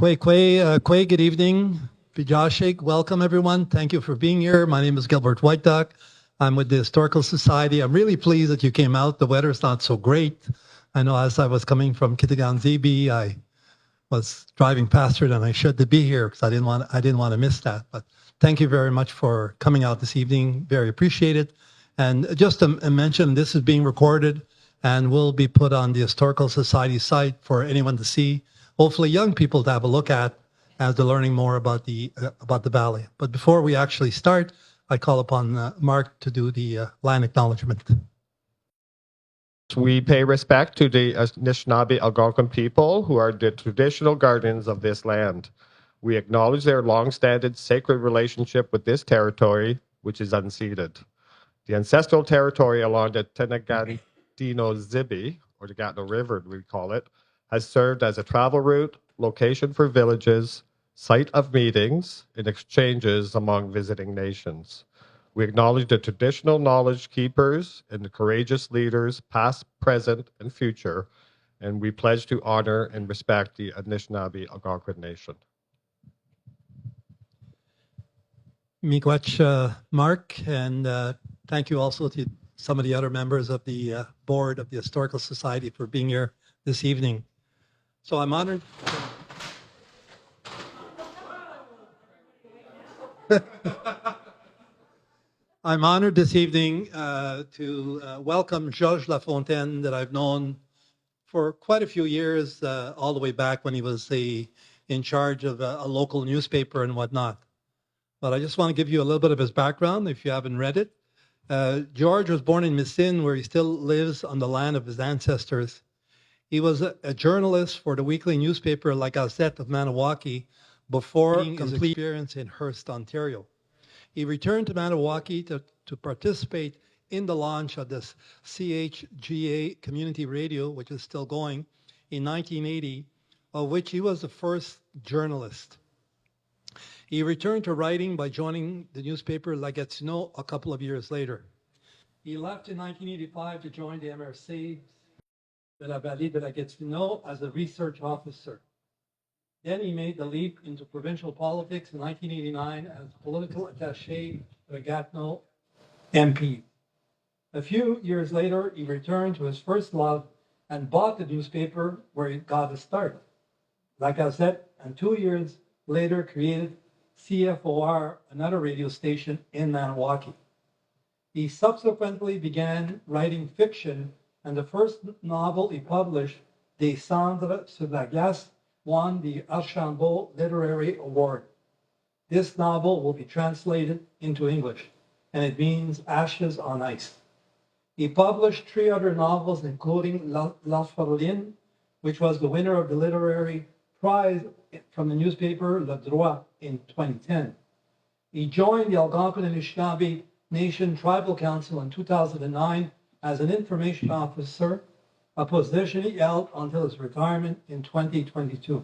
Kwe, good evening. Pijashik, welcome everyone. Thank you for being here. My name is Gilbert Whiteduck. I'm with the Historical Society. I'm really pleased that you came out. The weather's not so great. I know as I was coming from Kittigan-Zibi, I was driving faster than I should to be here because I didn't want to miss that. But thank you very much for coming out this evening. Very appreciated. And just to mention, this is being recorded and will be put on the Historical Society site for anyone to see. Hopefully, young people to have a look at as they're learning more about the valley. But before we actually start, I call upon Mark to do the land acknowledgement. We pay respect to the Anishinaabe Algonquin people who are the traditional guardians of this land. We acknowledge their long-standing sacred relationship with this territory, which is unceded. The ancestral territory along the Gatineau-Zibi, or the Gatineau River, we call it, has served as a travel route, location for villages, site of meetings, and exchanges among visiting nations. We acknowledge the traditional knowledge keepers and the courageous leaders, past, present, and future, and we pledge to honor and respect the Anishinaabe Algonquin Nation. Miigwech, Mark, and thank you also to some of the other members of the board of the Historical Society for being here this evening. So I'm honored. I'm honored this evening to welcome Georges Lafontaine, that I've known for quite a few years, all the way back when he was in charge of a local newspaper and whatnot. But I just want to give you a little bit of his background if you haven't read it. George was born in Messines, where he still lives on the land of his ancestors. He was a journalist for the weekly newspaper La Gazette of Maniwaki before his experience in Hearst, Ontario. He returned to Maniwaki to participate in the launch of this CHGA community radio, which is still going, in 1980, of which he was the first journalist. He returned to writing by joining the newspaper La Gatineau a couple of years later. He left in 1985 to join the MRC de la Vallée-de-la-Gatineau as a research officer. Then he made the leap into provincial politics in 1989 as political attaché to the Gatineau MP. A few years later, he returned to his first love and bought the newspaper where he got his start, La Gazette, and 2 years later created CFOR, another radio station in Maniwaki. He subsequently began writing fiction, and the first novel he published, Des cendres sur la glace, won the Archambault Literary Award. This novel will be translated into English, and it means ashes on ice. He published 3 other novels, including Lafontaine, which was the winner of the literary prize from the newspaper Droit in 2010. He joined the Algonquin-Anishinabe Nation Tribal Council in 2009 as an information officer, a position he held until his retirement in 2022.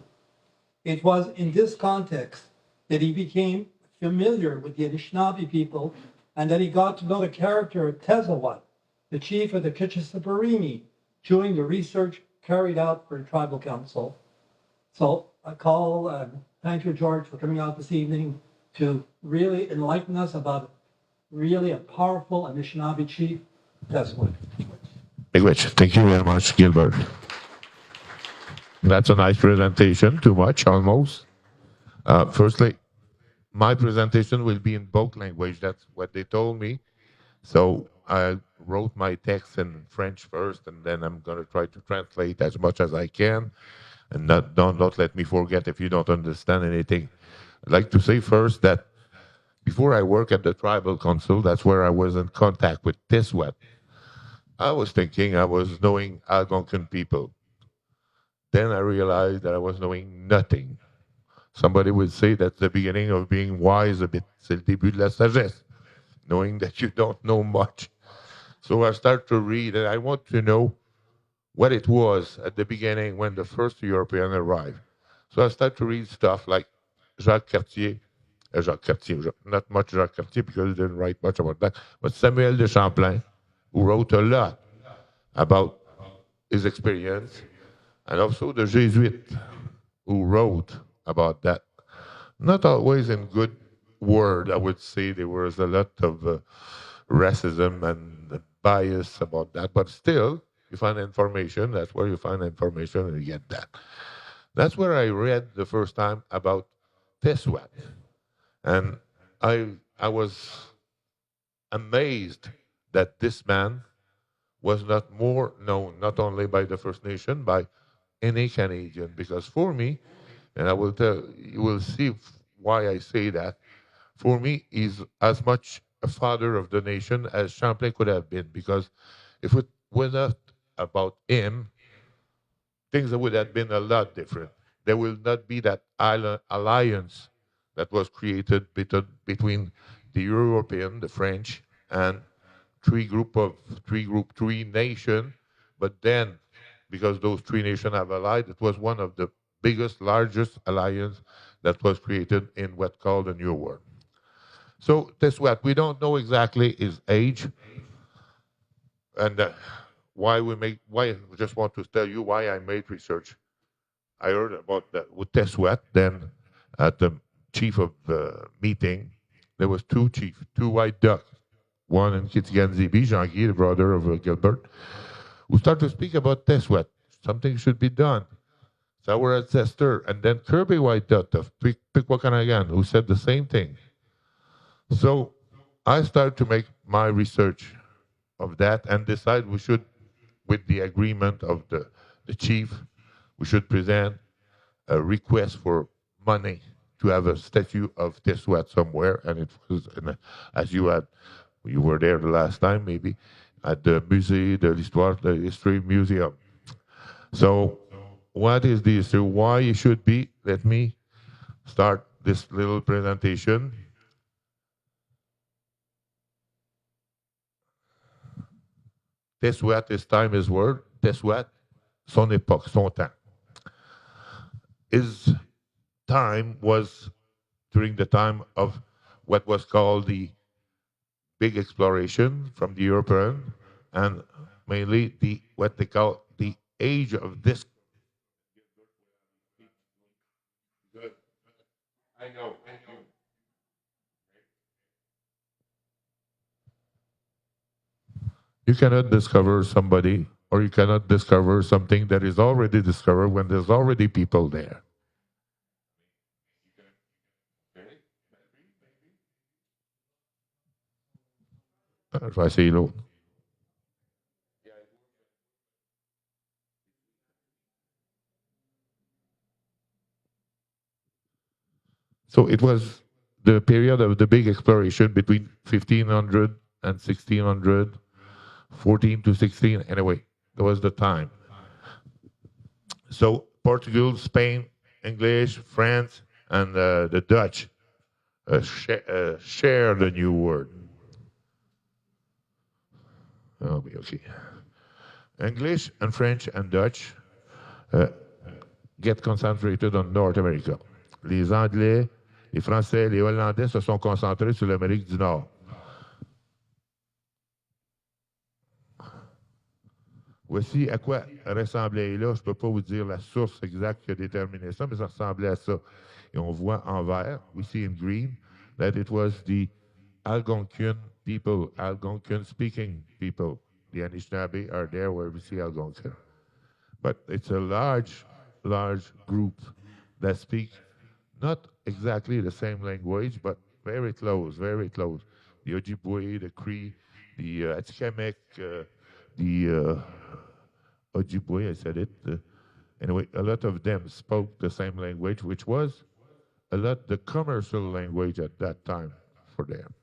It was in this context that he became familiar with the Anishinaabe people and that he got to know the character of Tessouat, the chief of the Kichsipperinin, during the research carried out for the Tribal Council. So I thank you, George, for coming out this evening to really enlighten us about really a powerful Anishinaabe chief, Tessouat. Thank you very much, Gilbert. That's a nice presentation, too much almost. Firstly, my presentation will be in both language. That's what they told me. So I wrote my text in French first, and then I'm going to try to translate as much as I can. And don't let me forget if you don't understand anything. I'd like to say first that before I work at the Tribal Council, that's where I was in contact with Tessouat. I was thinking I was knowing Algonquin people. Then I realized that I was knowing nothing. Somebody would say that's the beginning of being wise a bit. C'est le début de la sagesse, knowing that you don't know much. So I start to read, and I want to know what it was at the beginning when the first European arrived. So I start to read stuff like Jacques Cartier, not much Jacques Cartier because he didn't write much about that, but Samuel de Champlain, who wrote a lot about his experience, and also the Jesuit, who wrote about that. Not always in good word, I would say. There was a lot of racism and bias about that, but still, you find information. That's where you find information, and you get that. That's where I read the first time about Tessouat, and I was amazed that this man was not more known, not only by the First Nation, by any Canadian. Because for me, and I will tell you will see why I say that. For me, he's as much a father of the nation as Champlain could have been. Because if it were not about him, things would have been a lot different. There will not be that alliance that was created between the European, the French, and three nation. But then, because those three nations have allied, it was one of the biggest, largest alliance that was created in what called the New World. So that's what we don't know exactly his age, and why we make. Why I just want to tell you why I made research. I heard about that with Tessouat. Then at the chief of meeting, there was two chiefs, two white ducks, one in Kichsipperinin, Jean-Guy, the brother of Gilbert, who started to speak about Tessouat. Something should be done. So our ancestor, and then Kirby White Duck of Pikwakanagan, who said the same thing. So I started to make my research of that and decide we should, with the agreement of the chief, we should present a request for money to have a statue of Tessouat somewhere. And it was, as you were there the last time, maybe, at the Musée de l'Histoire, the History Museum. So what is the history? Why it should be? Let me start this little presentation. Tessouat, his time, his word. Tessouat, son époque, son temps. His time was during the time of what was called the big exploration from the European, and mainly the what they call the age of this. I know. You cannot discover somebody, or you cannot discover something that is already discovered when there's already people there. Je vais essayer l'autre. So it was the period of the big exploration between 1500 and 1600, 14 to 16. Anyway, that was the time. So Portugal, Spain, English, France, and the Dutch share the new word. Oh, okay. English and French and Dutch uh, get concentrated on North America. Les Anglais, les Français, les Hollandais se sont concentrés sur l'Amérique du Nord. Voici à quoi ressemblait là. Je ne peux pas vous dire la source exacte qui a déterminé ça, mais ça ressemblait à ça. Et on voit en vert, we see in green, that it was the Algonquin people, Algonquin speaking people. The Anishinaabe are there where we see Algonquin. But it's a large, large group that speak not exactly the same language, but very close, very close. The Ojibwe, the Cree, the Atikamekw, the Ojibwe, I said it. Anyway, a lot of them spoke the same language, which was a lot the commercial language at that time for them.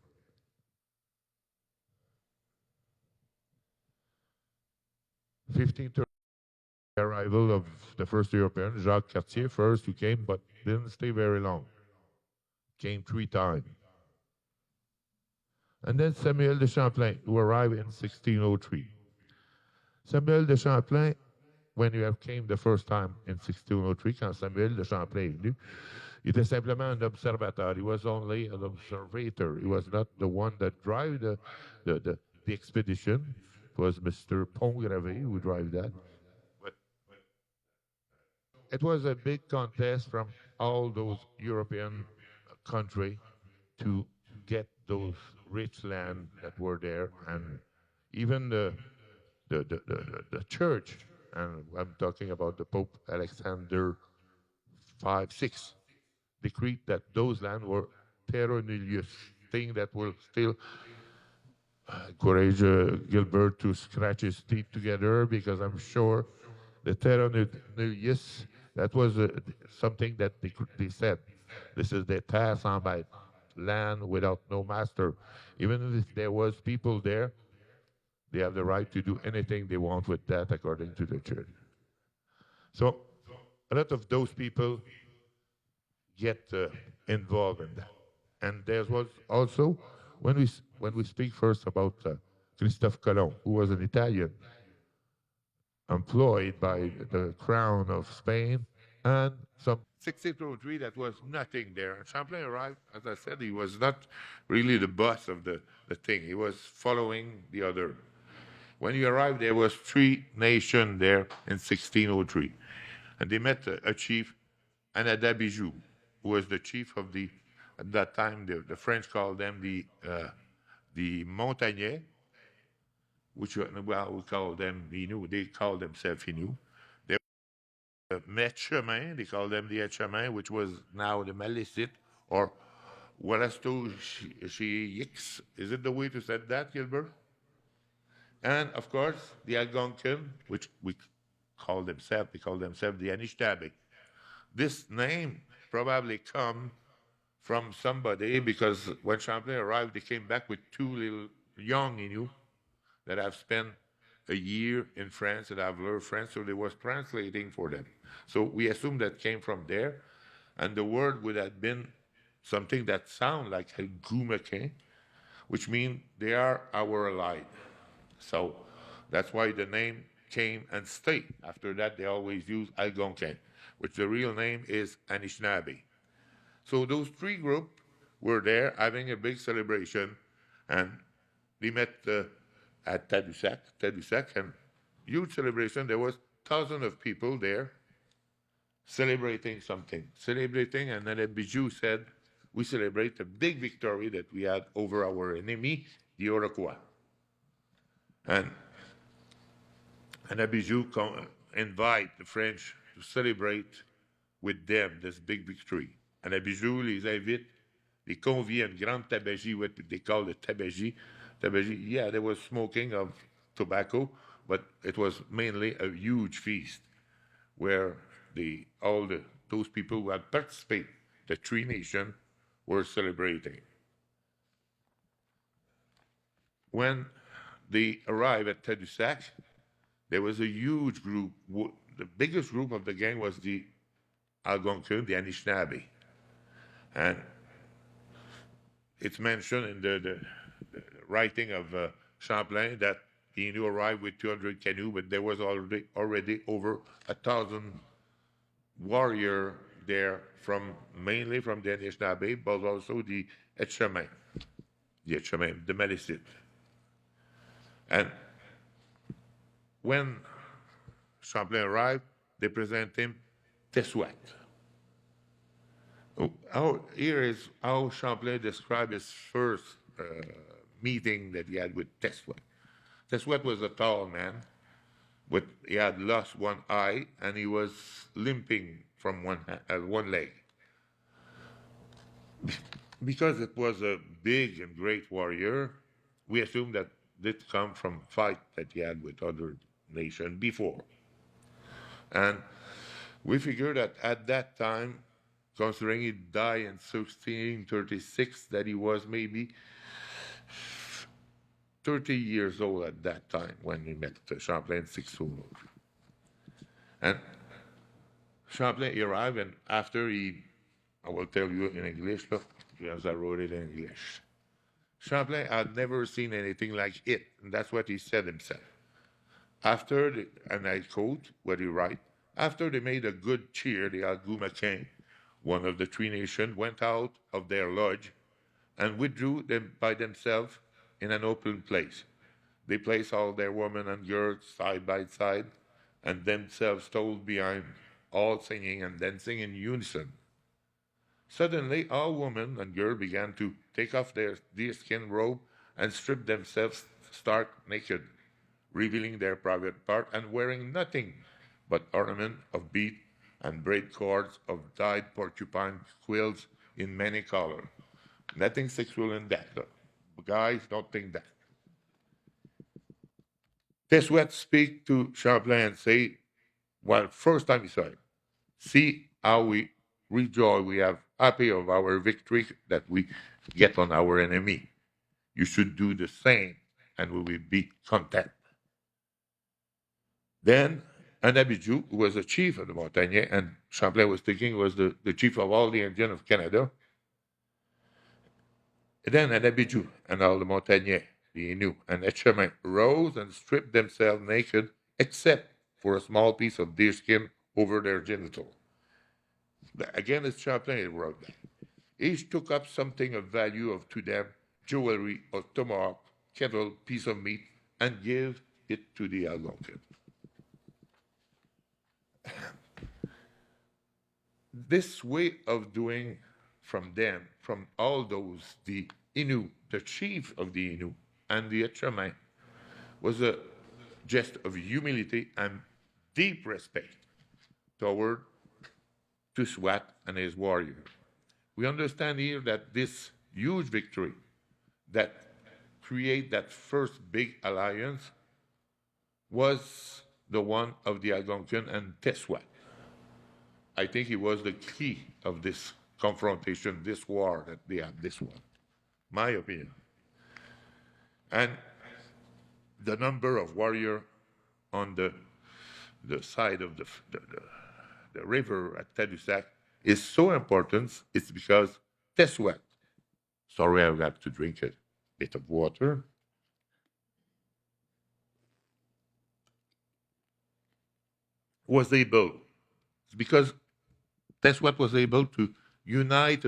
Arrival of the first European, Jacques Cartier, first who came, but didn't stay very long. Came 3 times. And then Samuel de Champlain, who arrived in 1603. Samuel de Champlain, when you have came the first time in 1603, quand Samuel de Champlain est venu, il était simplement un observateur. He was only an observator. He was not the one that drove the expedition. It was Mr. Pont-Gravé who drove that. it was a big contest from all those European countries to get those rich land that were there, and even the church, and I'm talking about the Pope Alexander V, decreed that those land were terra nullius, thing that will still encourage Gilbert to scratch his teeth together, because I'm sure the terra nullius, that was something that they said. This is the terre sans maître, land without no master. Even if there was people there, they have the right to do anything they want with that according to the church. So a lot of those people get involved in that. And there was also, when we speak first about Christophe Colomb, who was an Italian, employed by the crown of Spain, and some 1603 that was nothing there. And Champlain arrived, as I said, he was not really the boss of the thing. He was following the other. When he arrived, there was 3 nations there in 1603. And they met a chief, Anada Bijou, who was the chief of the, at that time, the French called them the Montagnais, which, well, we call them Inuit. They called themselves Inuit. They were Maître-chemin, they called them the Etchemin, which was now the Malicite, or Walasto Yix. Is it the way to say that, Gilbert? And, of course, the Algonquin, which we call themselves, they call themselves the Anishinabe. This name probably come from somebody, because when Champlain arrived, they came back with 2 little young Inuit that have spent a year in France, that have learned French, so they was translating for them. So we assume that came from there, and the word would have been something that sound like Algonquin, which means they are our allied. So that's why the name came and stayed. After that, they always use Algonquin, which the real name is Anishinaabe. So those 3 groups were there having a big celebration, and they met at Tadoussac, and huge celebration. There was thousands of people there celebrating something, and then Bijou said, we celebrate a big victory that we had over our enemy, the Iroquois. And Bijou invite the French to celebrate with them this big victory. And Bijou les invite, les convie à une grande tabagie, what they call the tabagie. Tabagie, yeah, there was smoking of tobacco, but it was mainly a huge feast where those people who had participated, the 3 nations, were celebrating. When they arrived at Tadoussac, there was a huge group. The biggest group of the gang was the Algonquin, the Anishinaabe. And it's mentioned in the writing of Champlain that he knew arrived with 200 canoes, but there was already over 1,000 warriors there, mainly from the Anishinaabe, but also the Etchemin, the Malicite. And when Champlain arrived, they present him Tessouat. Here is how Champlain described his first meeting that he had with Tessouat. Tessouat was a tall man, but he had lost one eye, and he was limping from one leg. Because it was a big and great warrior, we assume that it come from fight that he had with other nations before. And we figure that at that time, considering he died in 1636, that he was maybe 30 years old at that time when we met Champlain in 1603. And Champlain arrived, and after I will tell you in English, because I wrote it in English. Champlain had never seen anything like it, and that's what he said himself. And I quote what he wrote, after they made a good cheer, the Algonquin, one of the 3 nations, went out of their lodge and withdrew them by themselves in an open place. They placed all their women and girls side by side, and themselves stole behind all singing and dancing in unison. Suddenly, all women and girls began to take off their deerskin robe and strip themselves stark naked, revealing their private part and wearing nothing but ornament of bead and braid cords of dyed porcupine quills in many colors. Nothing sexual in that, though. Guys, don't think that. Tessouat speak to Champlain and say, well, first time he saw it, see how we rejoice, we have happy of our victory that we get on our enemy. You should do the same, and we will be content. Then an Abijou, who was a chief of the Montagnais, and Champlain was thinking was the chief of all the Indians of Canada. And then an Abijou and all the Montagnais, the Innu, and Etchemin rose and stripped themselves naked, except for a small piece of deerskin over their genital. Again, it's Champlain who wrote that. Each took up something of value of to them, jewelry or tomahawk, kettle, piece of meat, and gave it to the Algonquin. This way of doing from them, from all those, the Innu, the chief of the Innu, and the Etchemin, was a gest of humility and deep respect toward Tessouat and his warrior. We understand here that this huge victory that create that first big alliance was the one of the Algonquin and Tessouat. I think it was the key of this confrontation, this war that they had, this one. My opinion. And the number of warriors on the side of the river at Tadoussac is so important. It's because Tessouat, sorry, I've got to drink a bit of water. Was able, it's because Tessouat was able to unite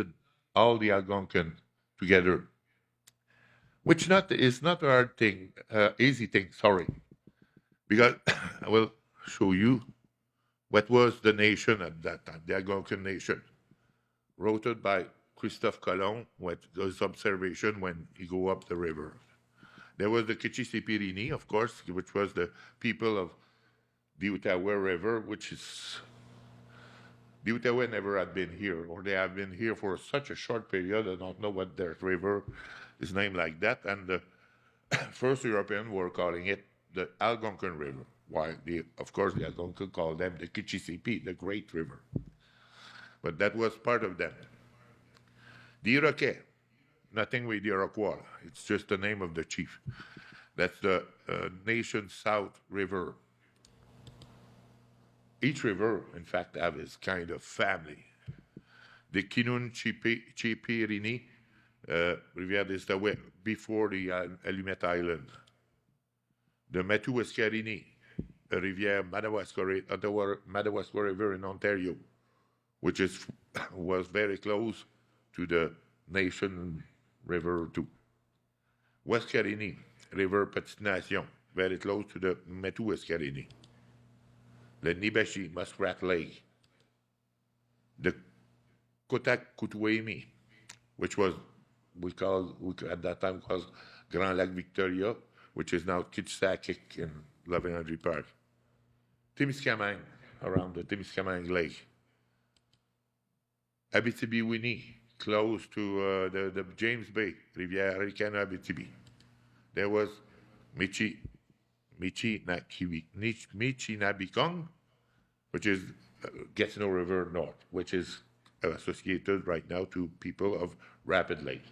all the Algonquin together, which is not a hard thing, easy thing. Sorry, because I will show you what was the nation at that time, the Algonquin nation, wrote by Christophe Colomb with his observation when he go up the river. There was the Kichsipperinin, of course, which was the people of the Outaouais River, which is the Outaouais never had been here, or they have been here for such a short period. I don't know what their river is named like that. And the first Europeans were calling it the Algonquin River, while of course the Algonquin called them the Kichsippi, the Great River. But that was part of them. The Iroquois, nothing with the Iroquois. It's just the name of the chief. That's the nation South River. Each river, in fact, have its kind of family. The Kichsipperinin, Rivière des Outaouais, before the Allumette Island. The Madawaskarini, Rivière Madawaska River in Ontario, which was very close to the nation river too. Waskarini, River Petite Nation, very close to the Madawaskarini. The Nibashi, Muskrat Lake. The Kotak-Koutouemi, which was, at that time was Grand Lac Victoria, which is now Kitchsakik in Loving Park. Timiskaming, around the Timiskaming Lake. Abitibi-Winnie, close to the James Bay, Rivière Ricana Abitibi. There was Michinabeqong, which is Gatineau River North, which is associated right now to people of Rapid Lake.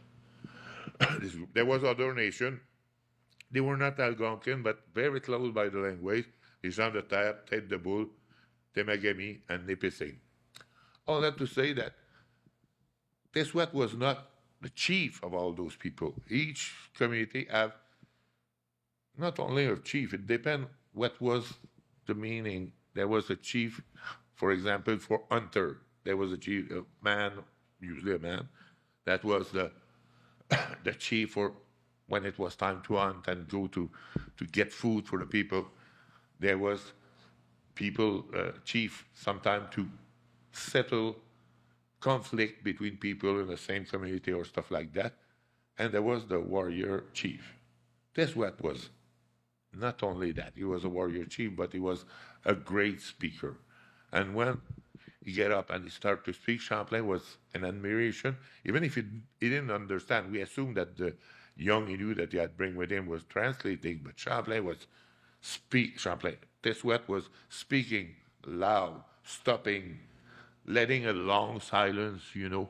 There was other nation. They were not Algonquin, but very close by the language. Les gens de terre, Tête de Boule, Temagami, and Nipissing. All that to say that Tessouat was not the chief of all those people. Each community have not only a chief, it depends what was the meaning. There was a chief, for example, for hunter. There was a chief, a man, usually a man, that was the chief for when it was time to hunt and go to get food for the people. There was people, chief, sometimes to settle conflict between people in the same community or stuff like that. And there was the warrior chief. Tessouat was not only that, he was a warrior chief, but he was a great speaker. And when he get up and he started to speak, Champlain was an admiration. Even if he didn't understand, we assumed that the young Inuit that he had bring with him was translating, but Tessouat was speaking loud, stopping, letting a long silence, to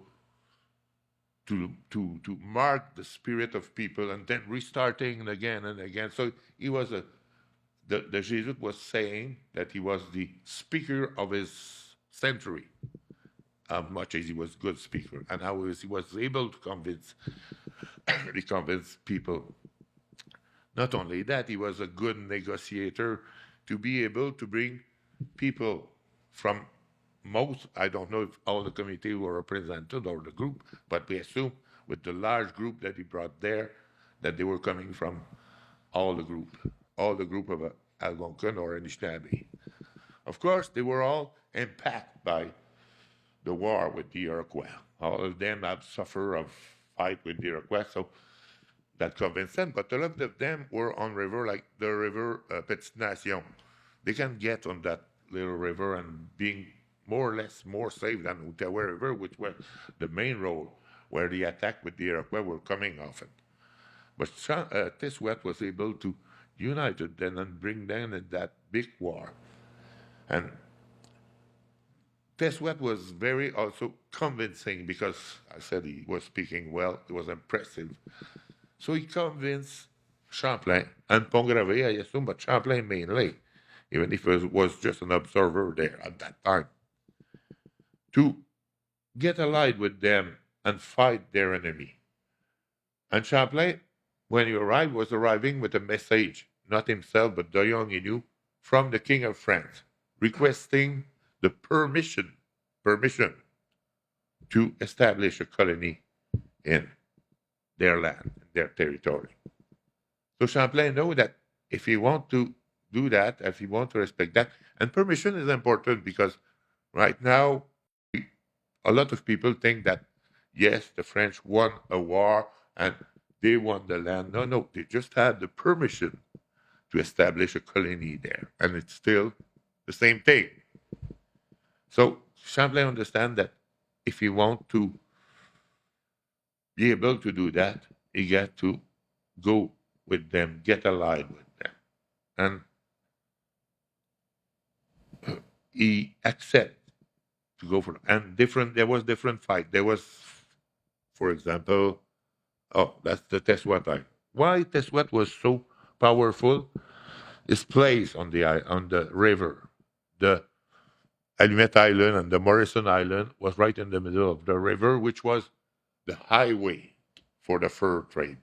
mark the spirit of people, and then restarting again and again. So he was the Jesuit was saying that he was the speaker of his century, how much as he was a good speaker, and how he was able to convince people. Not only that, he was a good negotiator to be able to bring people from I don't know if all the committee were represented or the group, but we assume with the large group that he brought there, that they were coming from all the group of Algonquin or Anishinaabe. Of course, they were all impacted by the war with the Iroquois. All of them have suffered of fight with the Iroquois, so that convinced them. But a lot of them were on river like the river Petite Nation. They can get on that little river and being more or less more safe than Outaouais River, which was the main road where the attack with the Iroquois were coming often. But Tessouat was able to unite them and bring them in that big war. And Tessouat was very also convincing because I said he was speaking well, it was impressive. So he convinced Champlain and Pont-Gravé, I assume, but Champlain mainly, even if he was just an observer there at that time, to get allied with them and fight their enemy. And Champlain, when he arrived, was arriving with a message, not himself, but the young Innu, from the King of France, requesting the permission to establish a colony in their land, their territory. So Champlain knew that if he want to do that, if he want to respect that, and permission is important because right now a lot of people think that yes, the French won a war and they won the land. No, they just had the permission to establish a colony there, and it's still the same thing. So Champlain understand that if he want to be able to do that, he got to go with them, get allied with them, and he accept to go for. And there was different fight. There was, for example, that's the Tessouat time. Why Tessouat was so powerful? His place on the river, the Allumette Island and the Morrison Island was right in the middle of the river, which was the highway for the fur trade,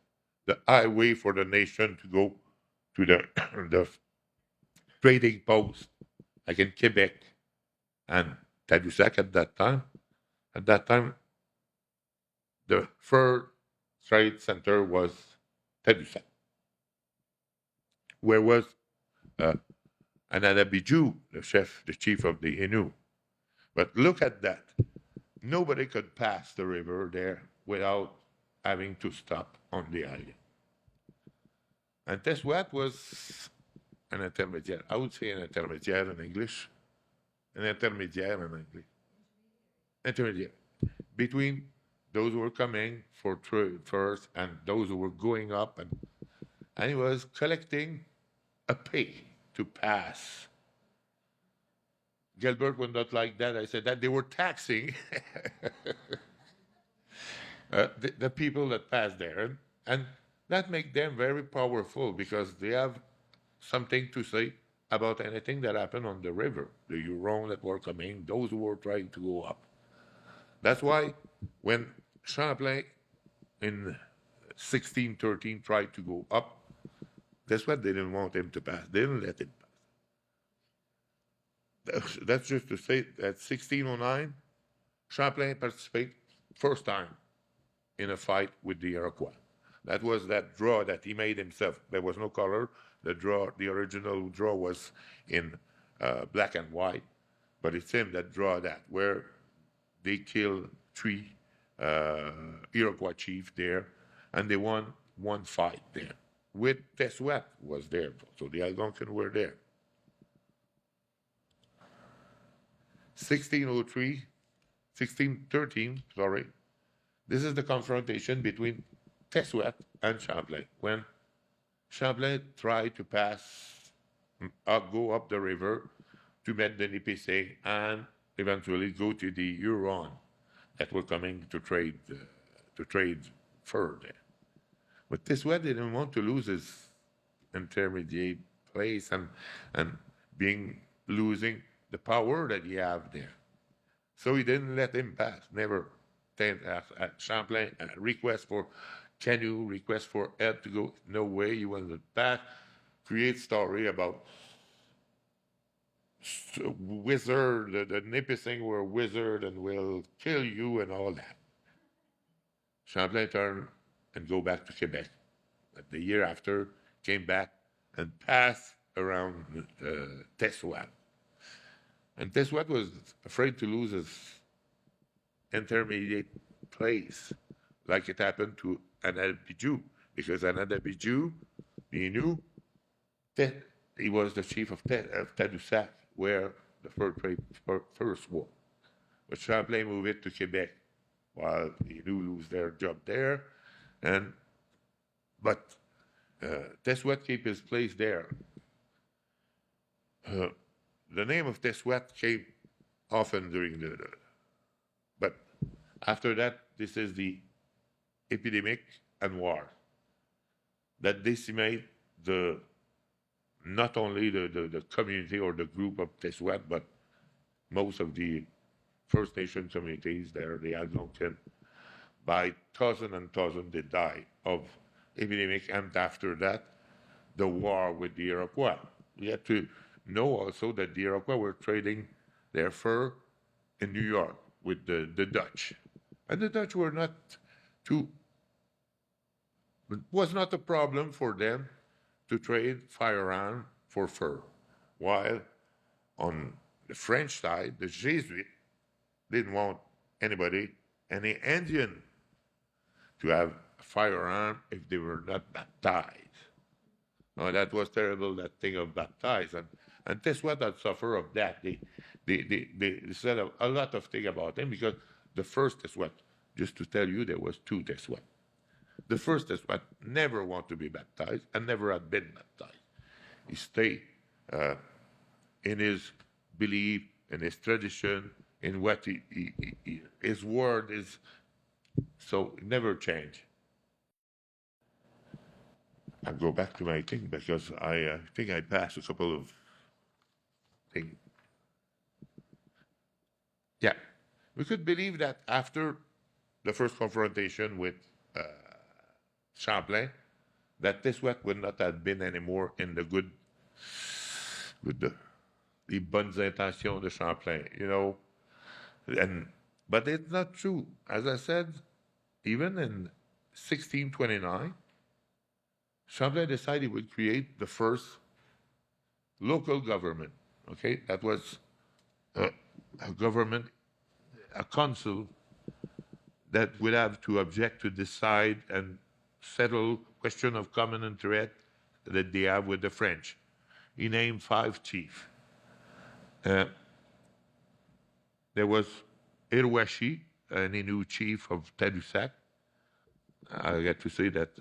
the highway for the nation to go to the the trading post, like in Quebec and Tadoussac at that time. At that time, the fur trade center was Tadoussac, where was Ananabiju, the chief of the Innu. But look at that. Nobody could pass the river there without having to stop on the island. And Tessouat was an intermédiaire. I would say an intermédiaire in English. An intermédiaire in English. Intermédiaire. Between those who were coming for trade first and those who were going up. And he was collecting a pay to pass. Gilbert would not like that. I said that they were taxing the people that pass there. And that make them very powerful because they have something to say about anything that happened on the river, the Huron that were coming, those who were trying to go up. That's why when Champlain in 1613 tried to go up, that's what they didn't want him to pass. They didn't let him pass. That's just to say that 1609, Champlain participated first time in a fight with the Iroquois. That was that draw that he made himself. There was no color. The original draw was in black and white, but it's him that draw that, where they kill 3 Iroquois chief there, and they won one fight there. With Tessouat was there, so the Algonquin were there. 1603, 1613, sorry. This is the confrontation between Tessouat and Champlain, when Champlain tried to go up the river to meet the Nipissing and eventually go to the Huron that were coming to trade fur there. But Tessouat didn't want to lose his intermediate place and losing the power that he have there. So he didn't let him pass. Never at Champlain request for canoe, request for help to go. No way he wanted to pass. Create story about wizard, the Nipissing were wizard and will kill you and all that. Champlain turned and go back to Quebec. But the year after, came back and passed around Tessouat. And Tessouat was afraid to lose his intermediate place, like it happened to Anadabijou, because Anadabijou, he knew that he was the chief of Tadoussac, where the first war. But Champlain moved it to Quebec, while he knew lose their job there, but Tessouat keep his place there. The name of Tessouat came often during but after that, this is the epidemic and war that decimate not only the community or the group of Tessouat, but most of the First Nation communities there, the Algonquin. By thousands and thousands, they die of epidemic, and after that, the war with the Iroquois. We have to know also that the Iroquois were trading their fur in New York with the Dutch. And the Dutch were not too, it was not a problem for them to trade firearm for fur. While on the French side, the Jesuits didn't want any Indian, to have a firearm if they were not baptized. Now, that was terrible, that thing of baptized. And Tessouat had suffered of that. They said a lot of things about him, because the first Tessouat, just to tell you, there was 2 Tessouat. The first Tessouat never wanted to be baptized and never had been baptized. He stayed in his belief, in his tradition, in what his word is. So it never changed. I'll go back to my thing, because I think I passed a couple of things. Yeah. We could believe that after the first confrontation with Champlain, that Tessouat would not have been anymore in the good, with the bonnes intentions de Champlain, but it's not true. As I said, even in 1629, Champlain decided he would create the first local government. Okay, that was a government, a council that would have to object to decide and settle question of common interest that they have with the French. He named 5 chiefs. There was Irowashi, an Innu chief of Tadoussac. I get to say that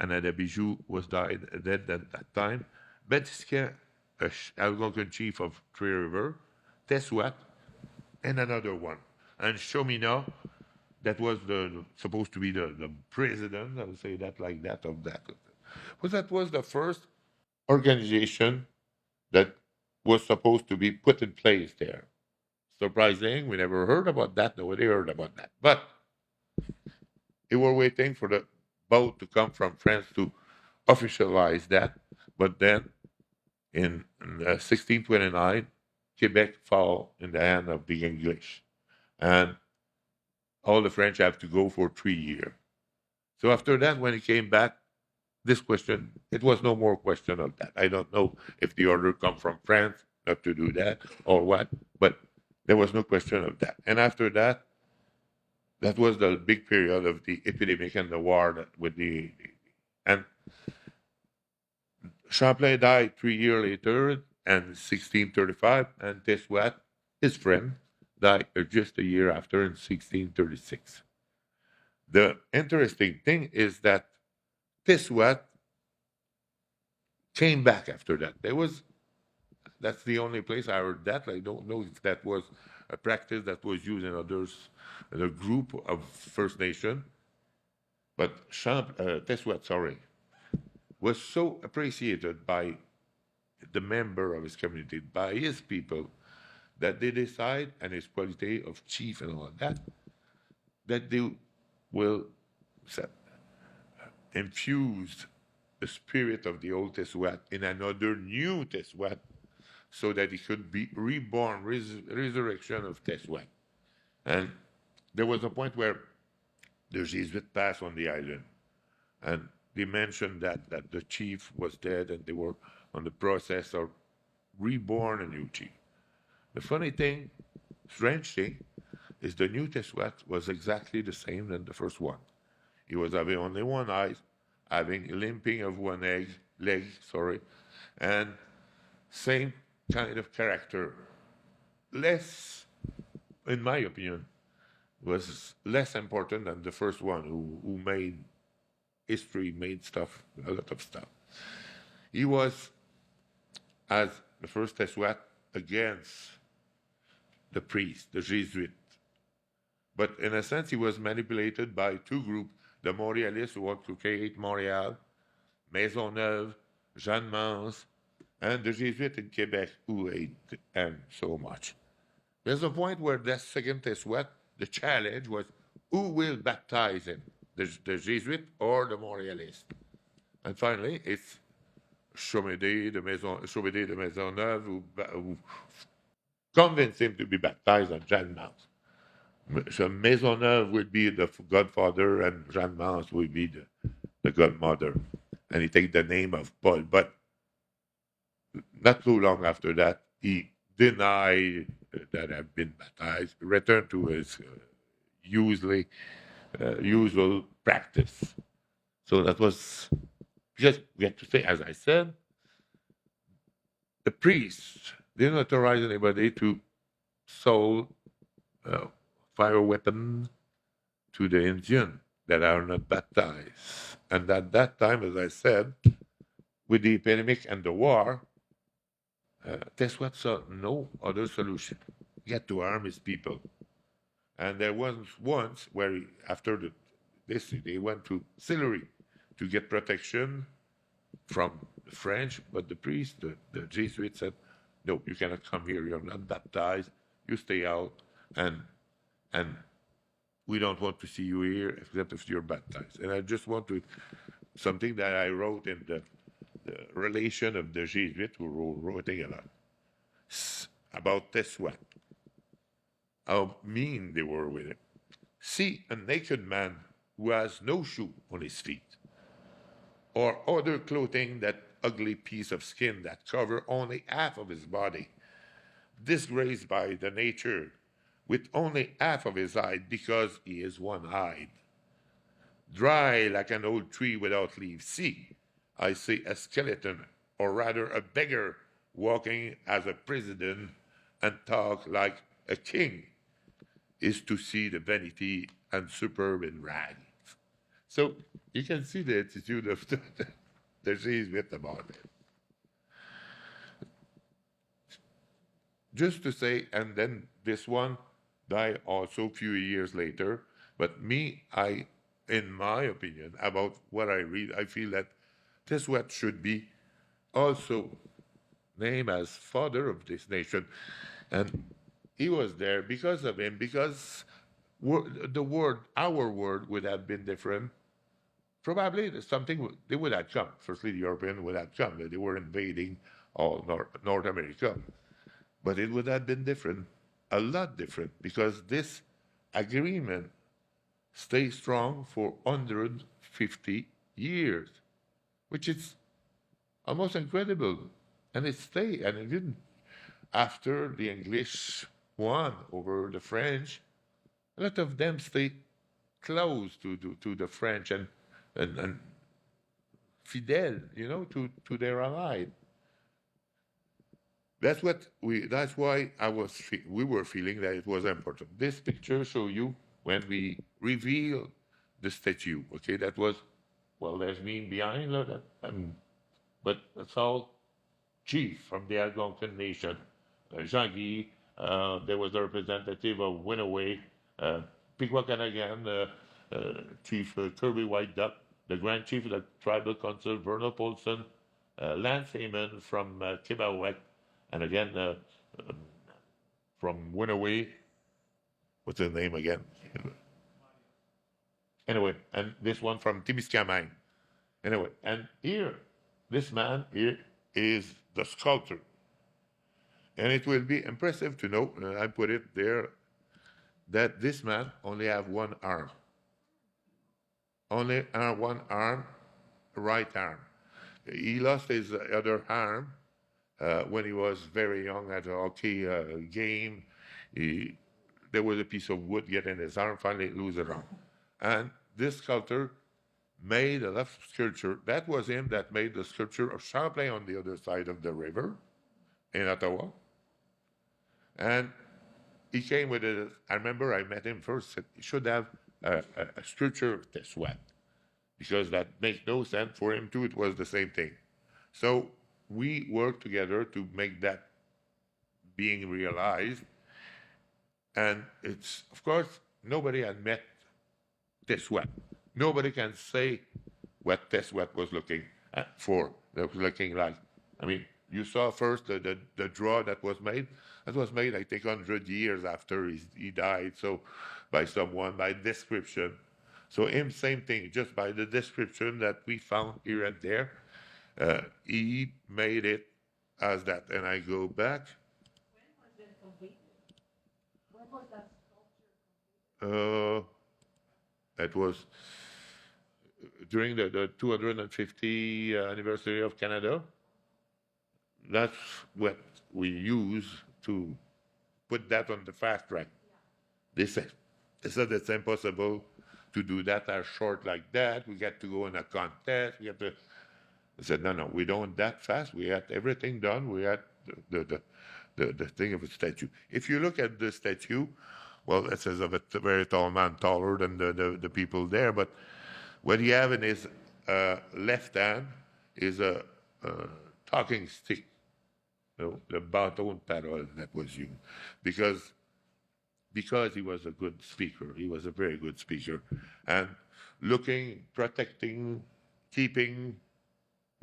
Anadabijou was dead at that time. Batiscan, Algonquin chief of Trois Rivers, Tessouat, and another one. And Chomina, that was supposed to be the president, I'll say that like that, of that. But that was the first organization that was supposed to be put in place there. Surprising, we never heard about that, nobody heard about that. But they were waiting for the boat to come from France to officialize that. But then in 1629, Quebec fell in the hand of the English. And all the French have to go for 3 years. So after that, when he came back, this question, it was no more question of that. I don't know if the order come from France, not to do that or what, but there was no question of that. And after that, that was the big period of the epidemic and the war with the and Champlain died 3 years later in 1635, and Tessouat, his friend, died just a year after in 1636. The interesting thing is that Tessouat came back after that. That's the only place I heard that. I don't know if that was a practice that was used in others, in a group of First Nation. But Tessouat, sorry, was so appreciated by the member of his community, by his people, that they decide, and his quality of chief and all that, that they will infuse the spirit of the old Tessouat in another new Tessouat, so that it could be reborn, resurrection of Tessouat. And there was a point where the Jesuits passed on the island, and they mentioned that the chief was dead, and they were on the process of reborn a new chief. The funny thing, strange thing, is the new Tessouat was exactly the same than the first one. He was having only one eye, having limping of one leg, and same kind of character. Less, in my opinion, was less important than the first one who made history, made stuff, a lot of stuff. He was, as the first Tessouat, against the priest, the Jesuit. But in a sense, he was manipulated by two groups, the Montrealists who want to create Montreal, Maisonneuve, Jeanne Mance, and the Jesuits in Quebec who hate him so much. There's a point where that second Tessouat, the challenge was who will baptize him, the Jesuit or the Montrealist? And finally, it's Chaumédé de Maisonneuve who convinced him to be baptized on Jeanne Mance. So Maisonneuve would be the godfather, and Jeanne Mance would be the godmother. And he take the name of Paul. But not too long after that, he denied that have been baptized, returned to his usual practice. So that was just, we have to say, as I said, the priests didn't authorize anybody to sell fire weapons to the Indian that are not baptized. And at that time, as I said, with the epidemic and the war, Tessouat saw no other solution. He had to arm his people. And there was once where, after this, they went to Sillery to get protection from the French, but the priest, the Jesuit said, no, you cannot come here. You're not baptized. You stay out, and we don't want to see you here except if you're baptized. And I just want to, something that I wrote in the relation of the Jesuits who were writing a lot about Tessouat, how mean they were with him. See a naked man who has no shoe on his feet, or other clothing, that ugly piece of skin that cover only half of his body, disgraced by the nature, with only half of his hide because he is one-eyed, dry like an old tree without leaves. See, I see a skeleton, or rather a beggar, walking as a president and talk like a king, is to see the vanity and superb in rags. So you can see the attitude of the Jesuit about it. Just to say, and then this one died also a few years later, but in my opinion, about what I read, I feel that Tessouat should be also named as father of this nation. And he was there because of him, because our word would have been different. Probably something, they would have come. Firstly, the Europeans would have come. They were invading all North America. But it would have been different, a lot different, because this agreement stayed strong for 150 years, which is almost incredible. And it stayed, and it didn't. after the English won over the French, a lot of them stayed close to the French and fidèle, to their allies. That's why we were feeling that it was important. This picture show you when we reveal the statue. Okay, that was, well, there's me behind, but it's all chief from the Algonquin Nation. Jean-Guy, there was a representative of Winaway, Pequot-Canagan, Chief Kirby White Duck, the Grand Chief of the Tribal Council, Vernon Polson, Lance Heyman from Kibawek, and again from Winaway. What's his name again? Anyway, and this one from Timiskaming. Anyway, and here, this man here is the sculptor. And it will be impressive to know, I put it there, that this man only have one arm. Only one arm, right arm. He lost his other arm when he was very young at a hockey game. There was a piece of wood get in his arm, finally lose it arm. And this sculptor made a lot of sculpture. That was him that made the sculpture of Champlain on the other side of the river in Ottawa. And he came with it. I remember I met him first, said he should have a sculpture of Tessouat, because that makes no sense. For him too, it was the same thing. So we worked together to make that being realized. And it's, of course, nobody had met Tessouat. Nobody can say what Tessouat was looking like. I mean, you saw first the draw that was made. That was made, I think, 100 years after he died. So by someone, by description. So him, same thing, just by the description that we found here and there, he made it as that. And I go back. When was it completed? When was that sculpture completed? That was during the 250 anniversary of Canada. That's what we use to put that on the fast track. They said it's impossible to do that as short like that. We got to go in a contest. We have to. I said, no, we don't that fast. We had everything done. We had the thing of a statue. If you look at the statue, well, it says of a very tall man, taller than the people there. But what you have in his left hand is a talking stick. The bâton de parole that was used, because he was a good speaker. He was a very good speaker, and looking, protecting, keeping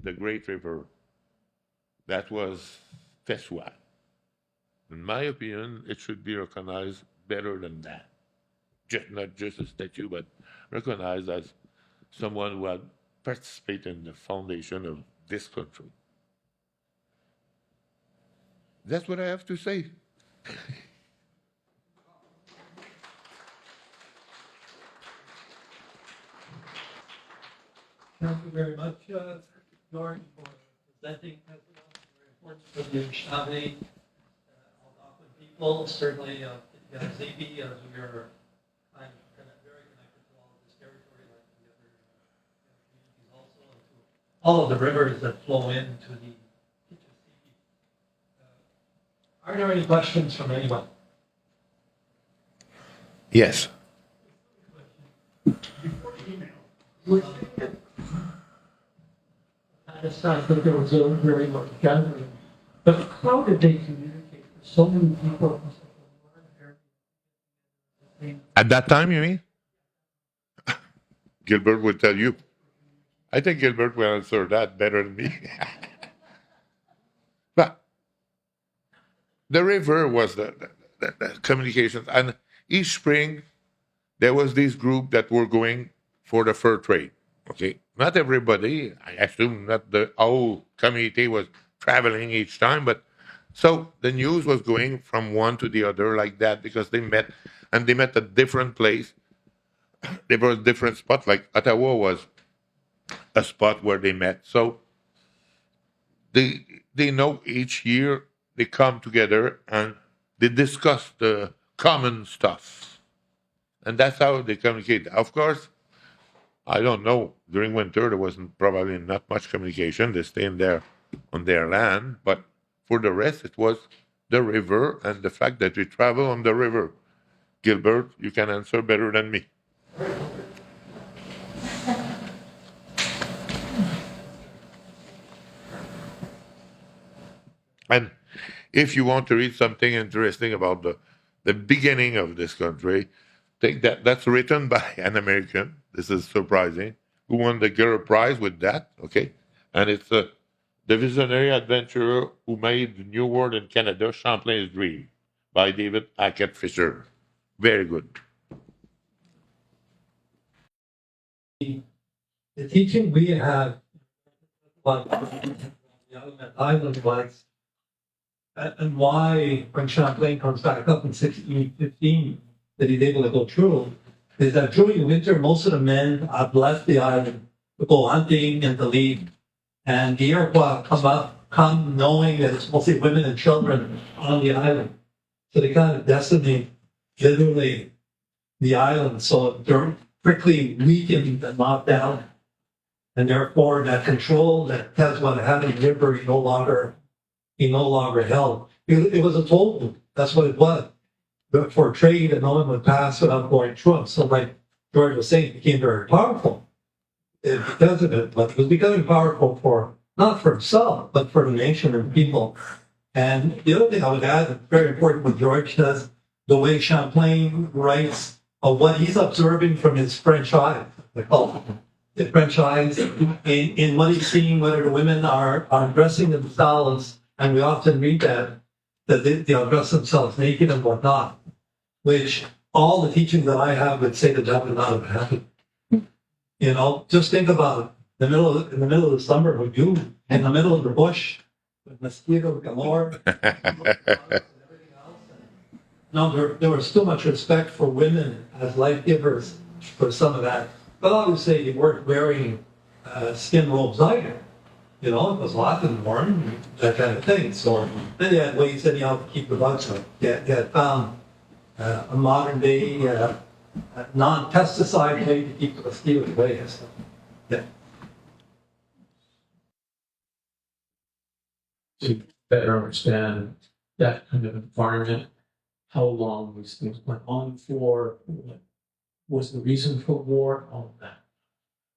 the great river. That was Tessouat. In my opinion, it should be recognized better than that. Not just a statue, but recognized as someone who had participated in the foundation of this country. That's what I have to say. Thank you very much, George, for presenting Tessouat. Very important for the Anishinaabe, Algonquin people, certainly Gazette, as we are very connected to all of this territory, like the other communities also, and to all of the rivers that flow into the Kichsipperinin. Are there any questions from anyone? Yes. I think there was a very large gathering, but how did they communicate with so many people? At that time, you mean? Gilbert would tell you. I think Gilbert will answer that better than me. But the river was the communications, and each spring there was this group that were going for the fur trade. Okay, not everybody. I assume that the whole community was traveling each time, but so the news was going from one to the other like that, because they met, and they met at different place. There were different spots. Like Ottawa was a spot where they met. So they know each year they come together and they discuss the common stuff. And that's how they communicate. Of course, I don't know. During winter, there wasn't probably not much communication. They stay in there on their land. But for the rest, it was the river and the fact that we travel on the river. Gilbert, you can answer better than me. And if you want to read something interesting about the beginning of this country, take that. That's written by an American. This is surprising. Who won the Gera Prize with that? Okay, and it's the visionary adventurer who made the new world in Canada, Champlain's Dream, by David Hackett Fisher. Very good. The teaching we had on the island was, and why when Champlain comes back up in 1615 that he's able to go through, is that during the winter most of the men have left the island to go hunting and to leave, and the Iroquois come knowing that it's mostly women and children on the island, so they kind of decimate literally the island, so they're quickly weakened and knocked down. And therefore, that control that Tessouat had in the river, he no longer held. It was a toll. That's what it was. But for trade, and no one would pass without going through it. So, like George was saying, it became very powerful because of it. But it was becoming powerful for not for himself, but for the nation and people. And the other thing I would add, very important, what George does, the way Champlain writes of what he's observing from his French eyes. They call it the French eyes, in what he's seeing, whether the women are dressing themselves, and we often read that they dress themselves naked and whatnot, which all the teachings that I have would say that that would not have happened. You know, just think about it. In the middle of the summer with you, in the middle of the bush, with mosquito galore. No, there was too much respect for women as life givers for some of that. But obviously, you weren't wearing skin robes either. You know, it was hot and warm, that kind of thing. So then you had ways anyhow to keep the bugs out. You had found a modern day non-pesticide way to keep the mosquitoes away. So, yeah. To better understand that kind of environment, how long these things went on for, what was the reason for war, all of that.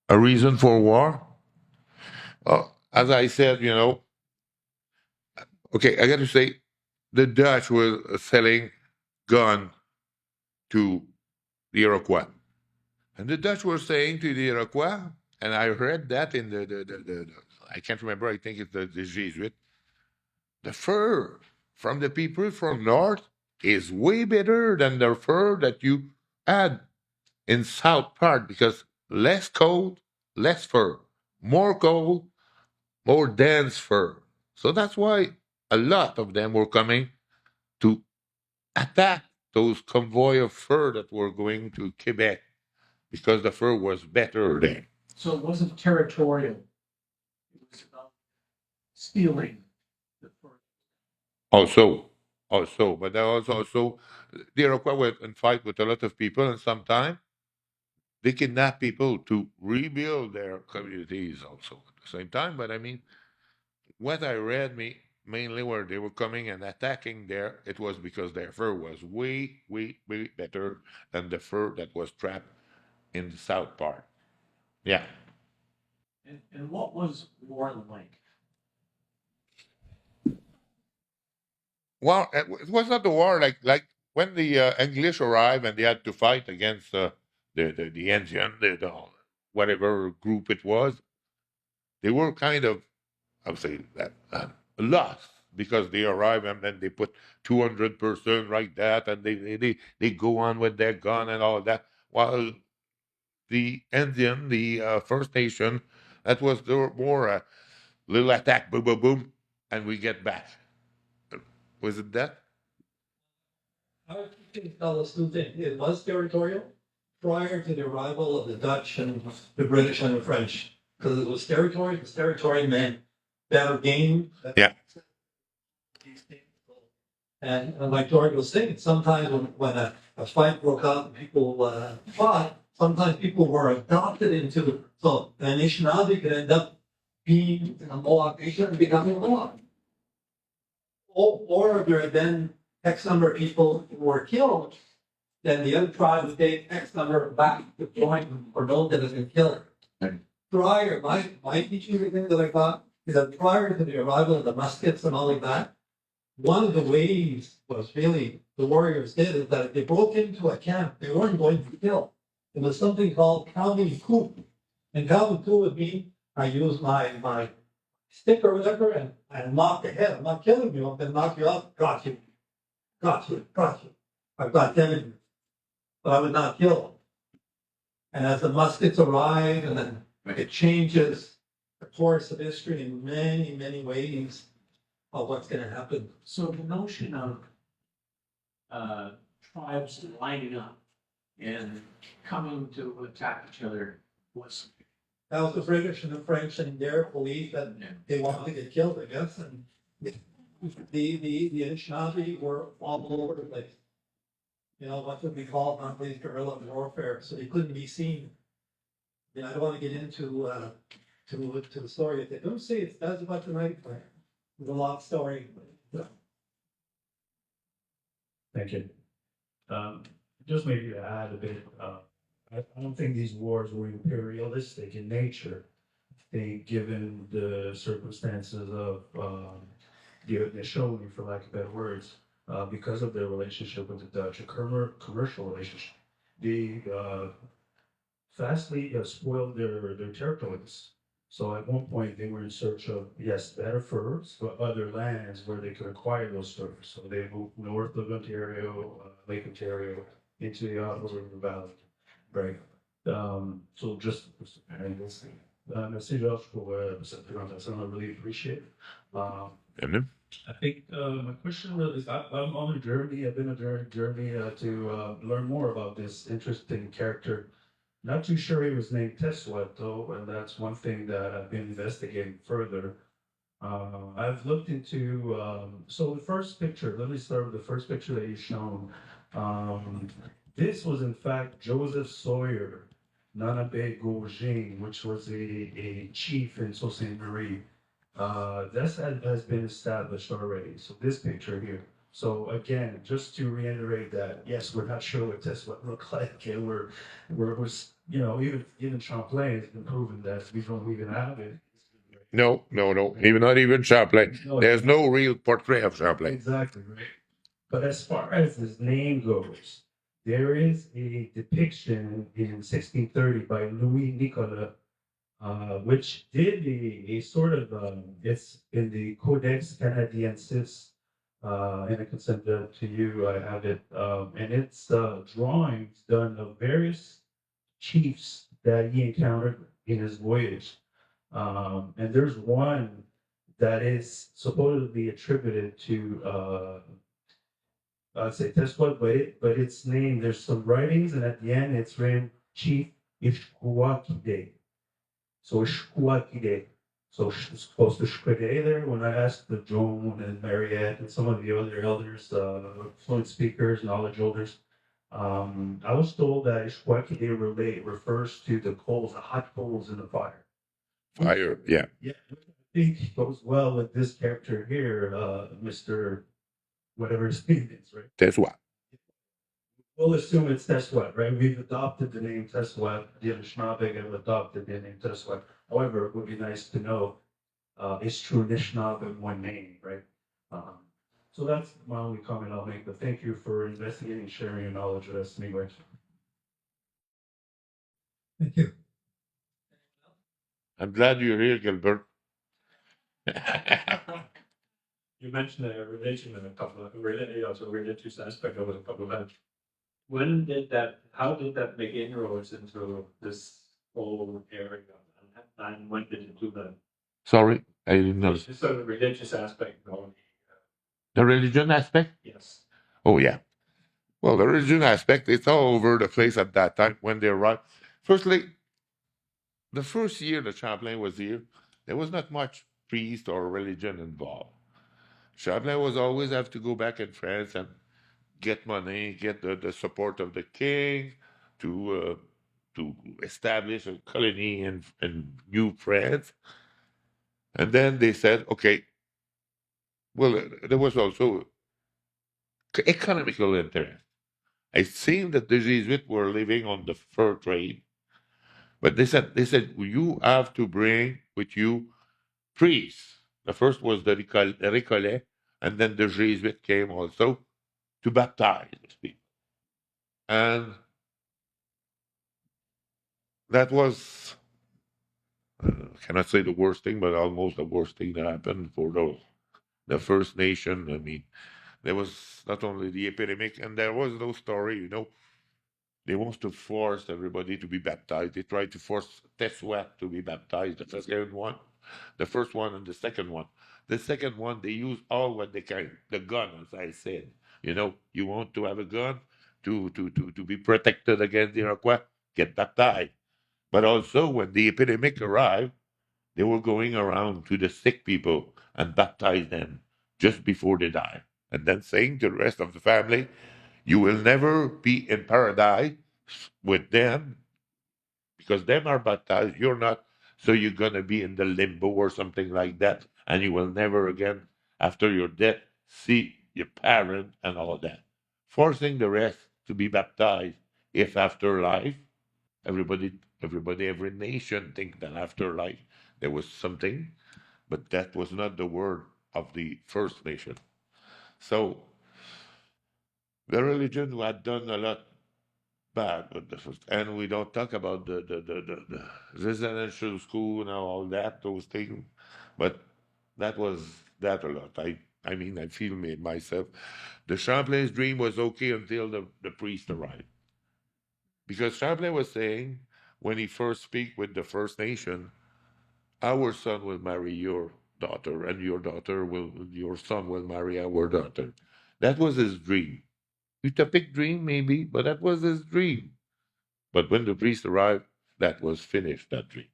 A reason for war? As I said, okay, I got to say, the Dutch were selling gun to the Iroquois. And the Dutch were saying to the Iroquois, and I read that in the I can't remember, I think it's the Jesuit, the fur from the people from north is way better than the fur that you had in south part, because less cold, less fur, more cold, more dense fur. So that's why a lot of them were coming to attack those convoy of fur that were going to Quebec, because the fur was better there. So it wasn't territorial. It was about stealing the fur. Also, but there was also the Iroquois were in fight with a lot of people, and sometimes they kidnap people to rebuild their communities also at the same time. But I mean, what I read mainly where they were coming and attacking there, it was because their fur was way, way, way better than the fur that was trapped in the south part. Yeah. And what was war like? Well, it was not the war like when the English arrived and they had to fight against the Indian, the whatever group it was. They were kind of, I would say that lost, because they arrive and then they put 200 person like that, and they go on with their gun and all that, while the Indian, the First Nation, that was more a little attack, boom, boom, boom, and we get back. Was it that? How can you tell us two things? It was territorial prior to the arrival of the Dutch and the British and the French. Because it was territory meant better game. Yeah. And like George was saying, sometimes when a fight broke out and people fought, sometimes people were adopted into, so the Anishinaabe could end up being a Mohawk nation and becoming a Mohawk. Or if there had been X number of people who were killed, then the other tribe would take X number back to join or know that has been killed. Prior, my teaching thing that I got is that prior to the arrival of the muskets and all of that, one of the ways was really the warriors did is that if they broke into a camp, they weren't going to kill. It was something called counting coup. And counting coup would mean I use my stick or whatever and knock the head. I'm not killing you, I'm gonna knock you out. Got you. Got you. Got you. I've got 10 of you. But I would not kill them. And as the muskets arrive, and then it changes the course of history in many, many ways of what's going to happen. So the notion of tribes lining up and coming to attack each other was That was the British and the French and their belief that they wanted to get killed, I guess. And the Anishinaabe were all over the place. You know, what would be called nowadays guerrilla warfare, so they couldn't be seen. I mean, I don't want to get into to the story. They don't say that's about the night plan. There's a long story. Thank you. Just maybe to add a bit, I don't think these wars were imperialistic in nature. I think given the circumstances of the Haudenosaunee, for lack of better words, because of their relationship with the Dutch, a commercial relationship, they vastly spoiled their territories. So at one point they were in search of, yes, better furs, but other lands where they could acquire those furs. So they moved north of Ontario, Lake Ontario, into the Ottawa River Valley, right? So just, merci Georges pour cette présentation, I really appreciate it. I think my question really is, I'm on a journey, I've been on a journey to learn more about this interesting character. Not too sure he was named Tessouat though, and that's one thing that I've been investigating further. I've looked into, so the first picture, let me start with the first picture that you've shown. This was in fact Joseph Sawyer, Nanabe Gaugin, which was a chief in Sault Ste. Marie. This has been established already. So this picture here. So again, just to reiterate that, yes, we're not sure what Tessouat looked like, and we're you know, even Champlain has been proven that we don't even have it. No. Even Champlain. No, There's no real portrait of Champlain. exactly, right. But as far as his name goes, there is a depiction in 1630 by Louis Nicolas, which did a sort of, it's in the Codex Canadiensis, and I can send that to you, I have it, and it's drawings done of various chiefs that he encountered in his voyage. And there's one that is supposedly attributed to, I'd say Tessouat, but it's named, there's some writings, and at the end it's written Chief Ishkuakide. So Ishkuakide. So it's close to Shkide there. When I asked the Joan and Mariette and some of the other elders, fluent speakers, knowledge holders, I was told that Ishkuakide refers to the coals, the hot coals in the fire. Fire, yeah. Yeah, I think goes well with this character here, Mr. Whatever his name is, right? Tessouat. We'll assume it's Tessouat, right? We've adopted the name Tessouat. The Anishinaabe have adopted the name Tessouat. However, it would be nice to know it's true Anishinaabe in one name, right? So that's my only comment I'll make. But thank you for investigating and sharing your knowledge with us anyway. Thank you. I'm glad you're here, Gilbert. You mentioned a religion and a couple of religious aspect of it a couple of times. How did that make inroads into this whole area? And when did it do that? Sorry, I didn't know. So the religious aspect going. The religion aspect? Yes. Oh, yeah. Well, the religion aspect, it's all over the place at that time when they arrived. Firstly, the first year that Champlain was here, there was not much priest or religion involved. Champlain was always have to go back in France and get money, get the support of the king to establish a colony in New France. And then they said, okay, well, there was also economical interest. It seemed that the Jesuits were living on the fur trade, but they said you have to bring with you priests. The first was the Récollet, and then the Jesuits came also to baptize these people. And that was, I cannot say the worst thing, but almost the worst thing that happened for the First Nation. I mean, there was not only the epidemic, and there was no story, they want to force everybody to be baptized. They tried to force Tessouat to be baptized, the second one, the first one, and the second one. The second one, they use all what they can, the gun, as I said. You want to have a gun to be protected against the Iroquois, get baptized. But also, when the epidemic arrived, they were going around to the sick people and baptize them just before they die. And then saying to the rest of the family, you will never be in paradise with them because them are baptized. You're not. So you're going to be in the limbo or something like that. And you will never again, after your death, see your parent and all that. Forcing the rest to be baptized if after life, every nation think that after life there was something, but that was not the word of the First Nation. So the religion had done a lot bad with the first, and we don't talk about the residential school and all that, those things, but that was that a lot. I mean, I feel myself. The Champlain's dream was okay until the priest arrived. Because Champlain was saying, when he first speak with the First Nation, our son will marry your daughter, and your son will marry our daughter. That was his dream. Utopic dream, maybe, but that was his dream. But when the priest arrived, that was finished, that dream.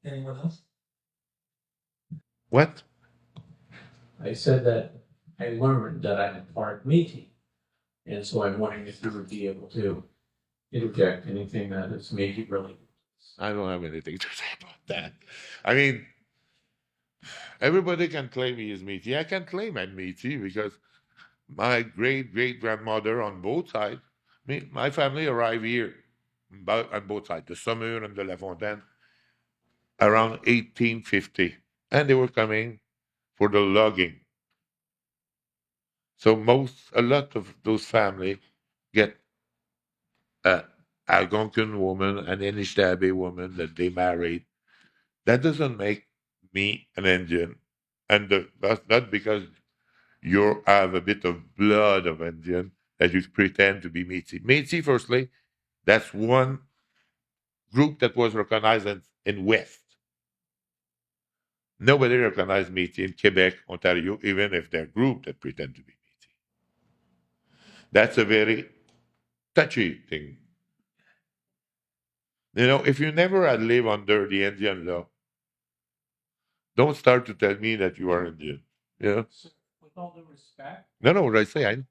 Anyone else? What? I said that I learned that I'm part Métis, and so I'm wondering if you would be able to interject anything that is Métis related. I don't have anything to say about that. I mean, everybody can claim he is Métis. I can claim I'm Métis because my great grandmother on both sides, my family arrived here on both sides, the Saumur and the Lafontaine, around 1850. And they were coming for the logging. So a lot of those families get a Algonquin woman, an Anishinaabe woman that they married. That doesn't make me an Indian. And that's not because you have a bit of blood of Indian that you pretend to be Métis. Métis, firstly, that's one group that was recognized in West. Nobody recognized Métis in Quebec, Ontario, even if they're a group that pretend to be Métis. That's a very touchy thing. If you never had lived under the Indian law, don't start to tell me that you are Indian. So, with all due respect, No, what I say,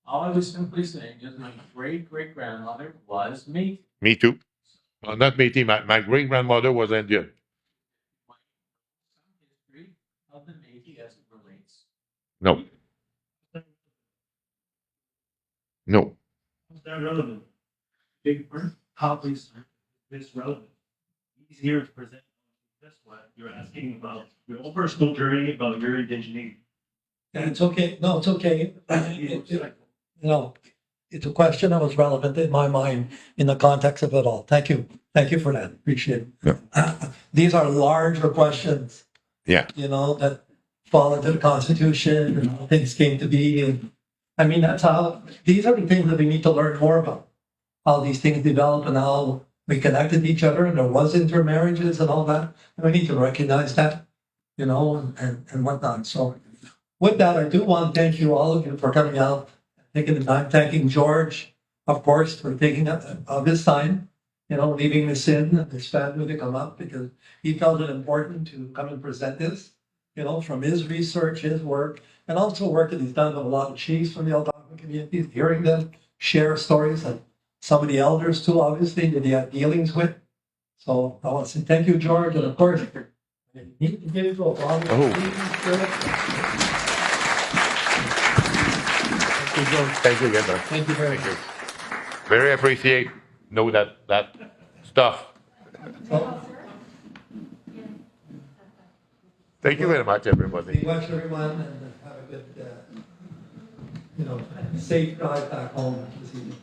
all I was simply saying is my great grandmother was Métis. me too. Not Métis. My great grandmother was Indian. Some history of the Métis as it relates. No, no. How's that relevant? Big part, how is this relevant? He's here to present this what you're asking about your own personal journey about your indigeneity. And it's okay. No, it's okay. It's a question that was relevant in my mind in the context of it all. Thank you. Thank you for that. Appreciate it. These are larger questions, Yeah. that fall into the Constitution and how things came to be. And I mean, these are the things that we need to learn more about. How these things develop and how we connected to each other and there was intermarriages and all that. And we need to recognize that, and whatnot. So with that, I do want to thank you, all of you, for coming out, taking the time, thanking George, of course, for taking of his time leaving Messines and his family to come up because he felt it important to come and present this, from his research, his work, and also work that he's done with a lot of chiefs from the Algonquin communities, hearing them share stories, and some of the elders too, obviously, that he had dealings with. So I want to say thank you, George, and of course, you need to give you a lot of Thank you again, man. Thank you very much. Very appreciate know that stuff. So, Thank you very much, everybody. be well, everyone, and have a good, safe drive back home this evening.